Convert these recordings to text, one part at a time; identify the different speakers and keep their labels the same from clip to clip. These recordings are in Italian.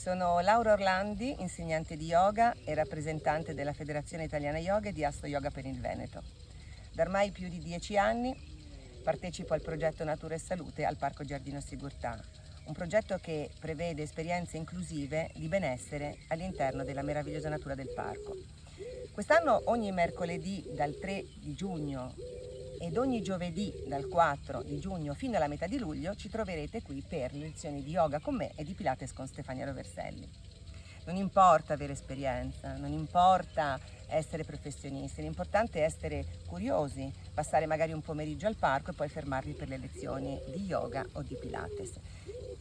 Speaker 1: Sono Laura Orlandi, insegnante di yoga e rappresentante della Federazione Italiana Yoga e di Asto Yoga per il Veneto. Da ormai più di 10 anni partecipo al progetto Natura e Salute al Parco Giardino Sigurtà, un progetto che prevede esperienze inclusive di benessere all'interno della meravigliosa natura del parco. Quest'anno ogni mercoledì dal 3 di giugno ed ogni giovedì dal 4 di giugno fino alla metà di luglio ci troverete qui per le lezioni di yoga con me e di Pilates con Stefania Roverselli. Non importa avere esperienza, non importa essere professionisti, l'importante è essere curiosi, passare magari un pomeriggio al parco e poi fermarvi per le lezioni di yoga o di Pilates.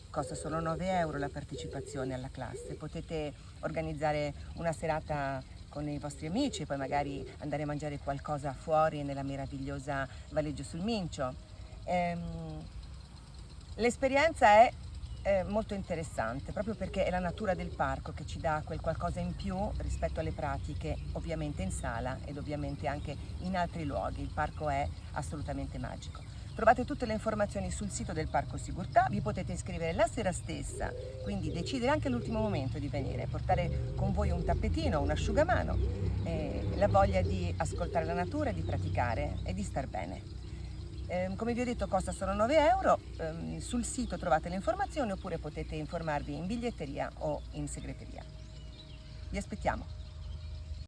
Speaker 1: Costa solo 9 euro la partecipazione alla classe, potete organizzare una serata con i vostri amici e poi magari andare a mangiare qualcosa fuori nella meravigliosa Valeggio sul Mincio. L'esperienza è molto interessante proprio perché è la natura del parco che ci dà quel qualcosa in più rispetto alle pratiche ovviamente in sala ed ovviamente anche in altri luoghi. Il parco è assolutamente magico. Trovate tutte le informazioni sul sito del Parco Sigurtà, vi potete iscrivere la sera stessa, quindi decidere anche all'ultimo momento di venire, portare con voi un tappetino, un asciugamano, la voglia di ascoltare la natura, di praticare e di star bene. Come vi ho detto costa solo 9 euro, sul sito trovate le informazioni oppure potete informarvi in biglietteria o in segreteria. Vi aspettiamo!